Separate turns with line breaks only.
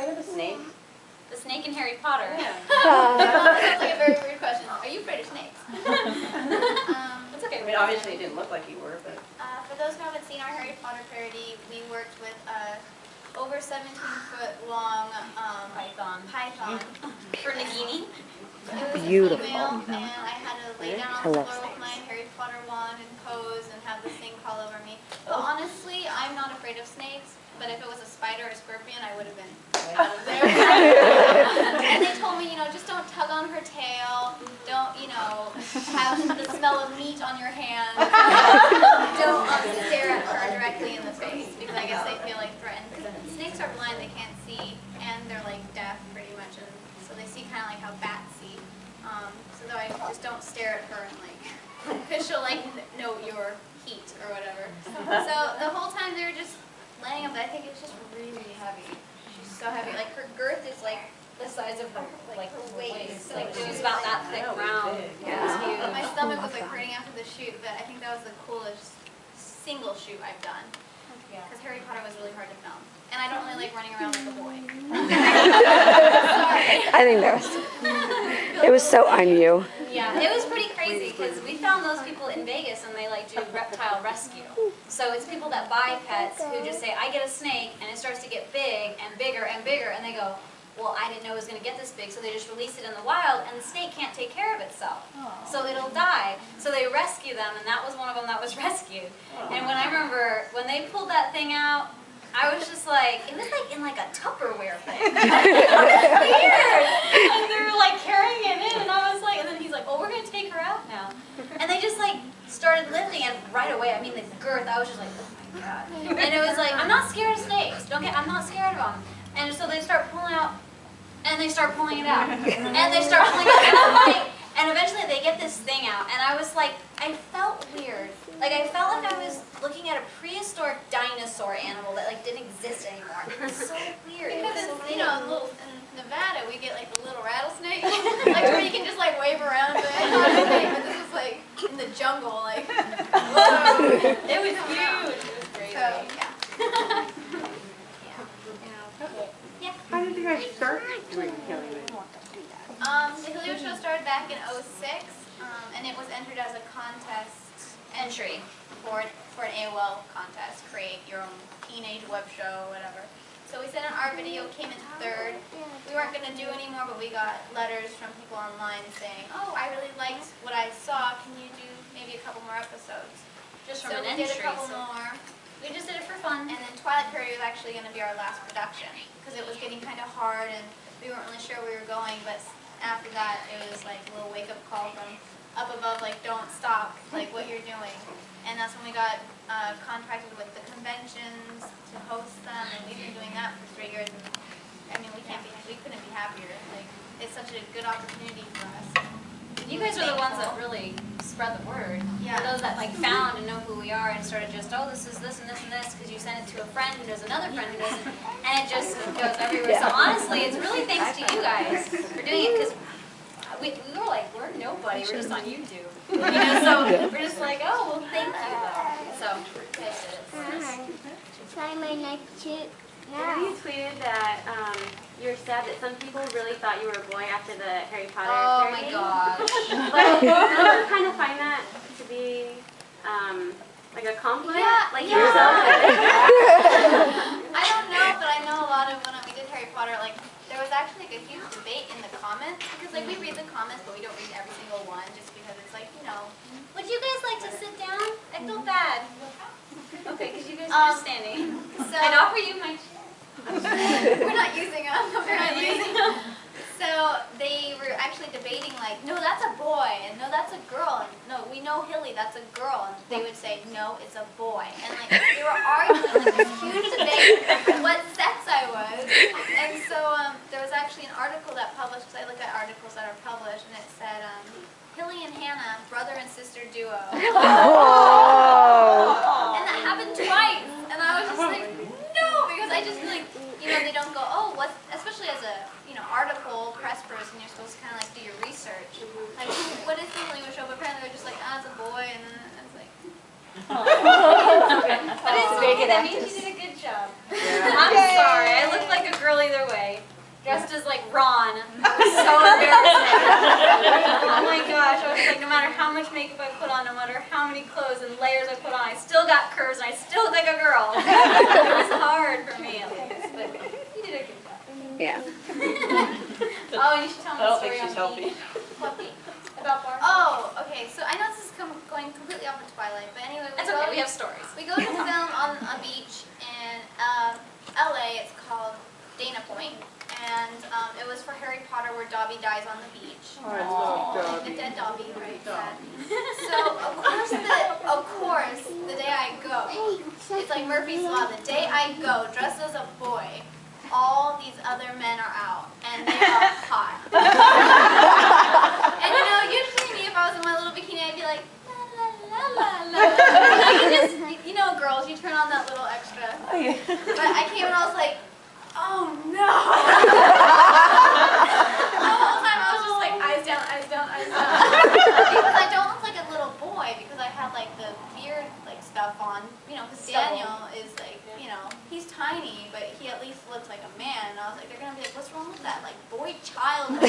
of the snake?
The snake in Harry Potter.
Yeah.
That sounds like a very weird question. Are you afraid of snakes?
That's okay.
I mean, obviously it didn't look like you were, but...
For those who haven't seen our Harry Potter parody, we worked with over 17-foot long
Python.
for Nagini. It was
Beautiful.
a female, and I had to lay down on the floor with my Harry Potter wand and pose and have this thing crawl over me. But honestly, I'm not afraid of snakes, but if it was a spider or a scorpion, I would have been out of there. And they told me, just don't tug on her tail, don't, have the smell of meat on your hands, don't stare at her directly in the face, because I guess they feel like threatened. Because snakes are blind, they can't see, and they're like deaf pretty much, and so they see kind of like how bats see. So I just don't stare at her and because she'll note your heat or whatever. So the whole time they were just laying up, but I think it was just really heavy. She's so heavy. Like her girth is like the size of her waist.
Like she's about that thick round.
Yeah. My stomach was hurting after the shoot, but I think that was the coolest single shoot I've done. Because Harry Potter was really hard to film. And I don't really like running around like a boy. Sorry.
I think it was so on you.
Yeah, it was pretty crazy because we found those people in Vegas and they do reptile rescue. So it's people that buy pets who just say, I get a snake, and it starts to get big and bigger and bigger, and they go, well, I didn't know it was going to get this big, so they just release it in the wild, and the snake can't take care of itself. So it'll die. So they rescue them, and that was one of them that was rescued. And when I remember, when they pulled that thing out, I was just like, it was in a Tupperware thing. It was weird. And they were carrying it in, and I was like, and then he's like, oh, we're going to take her out now. And they just started lifting, and right away, I mean the girth, I was just like, oh my God. And it was like, I'm not scared of snakes. I'm not scared of them. And so they start pulling out, and they start pulling it out, and they start pulling it out, and eventually they get this thing out, and I was like, I felt weird. I felt like I was looking at a prehistoric dinosaur animal that didn't exist anymore. It was so weird.
Because in Nevada we get the little rattlesnake, where you can just wave around it. But this was in the jungle, whoa.
It was huge. It was crazy.
So yeah.
How did you guys start doing Hillywood?
The Hillywood Show started back in '06, and it was entered as a contest entry for an AOL contest, create your own teenage web show, whatever. So we sent in our video, came in third. We weren't going to do anymore, but we got letters from people online saying, oh, I really liked what I saw, can you do maybe a couple more episodes?
Just from
so
an
we
entry.
did a couple more.
We just did it for fun.
And then Twilight Period was actually going to be our last production, because it was getting kind of hard, and we weren't really sure where we were going, but after that, it was a little wake-up call from up above, don't stop, what you're doing. And that's when we got contracted with the conventions to host them, and we've been doing that for 3 years. And, I mean, we couldn't be happier. It's such a good opportunity for us.
You guys are the ones that really spread the word.
Yeah.
For those that found and know who we are and started just, oh, this is this and this and this, because you sent it to a friend who knows another friend who knows it, and it just goes everywhere. So honestly, it's really thanks to you guys for doing it, because we were we're nobody, we're just on YouTube. So we're just oh, well, thank you, though. So, you guys did it for us.
Try my knife too.
You tweeted that you were sad that some people really thought you were a boy after the Harry Potter
Oh
parody.
my gosh.
But I kind of find that to be a compliment.
Yeah,
yourself.
I don't know, but I know a lot of when we did Harry Potter, there was actually a huge debate in the comments, because we read the comments, but we don't read every single one, just because it's
Would you guys like to sit down? I feel bad. Okay, because you guys are just standing.
So
I'd offer you my chair.
we're not using them, apparently. So they were actually debating no, that's a boy, and no, that's a girl, and no, we know Hilly, that's a girl, and they would say, no, it's a boy. And they were arguing this huge debate what sex I was. And so there was actually an article that published, because I look at articles that are published, and it said, Hilly and Hannah, brother and sister duo.
Oh.
And that happened twice. And I was just no, because I just feel they don't go, oh, what, especially as a, article press person, you're supposed to kind of do your research. What is the Hillywood Show? But apparently they're just it's a boy, and then it's
But it's okay, that means you did a good job. job.
Yeah.
I'm sorry, I looked like a girl either way. Dressed as like Ron. It was so embarrassing. Oh my gosh, I was like, no matter how much makeup I put on, no matter how many clothes and layers I put on, I still got curves and I still look like a girl. It was hard for me at least, but you did a good job.
Yeah.
Oh, and you should tell me
I
the
don't
story
think
on
she's healthy.
What beat? About bar?
Oh, okay. So I know this is going completely off of Twilight, but anyway,
That's okay, we have stories.
we go to film on a beach in LA. It's called Dana Point. And it was for Harry Potter where Dobby dies on the beach.
Oh, I love
The
Dobby.
dead Dobby, right?
Dobby.
So of course, the day I go, it's like Murphy's Law. The day I go, dressed as a boy, all these other men are out, and they are hot. And usually me, if I was in my little bikini, I'd be like, la la la la la. Like, girls, you turn on that little extra. But I came and I was like, oh no. The whole time I was just like, eyes down, eyes down, eyes down. Because I don't look like a little boy because I had like the beard like stuff on, because Daniel is like, he's tiny, but he at least looks like a man. And I was like, they're gonna be like, what's wrong with that like boy child man?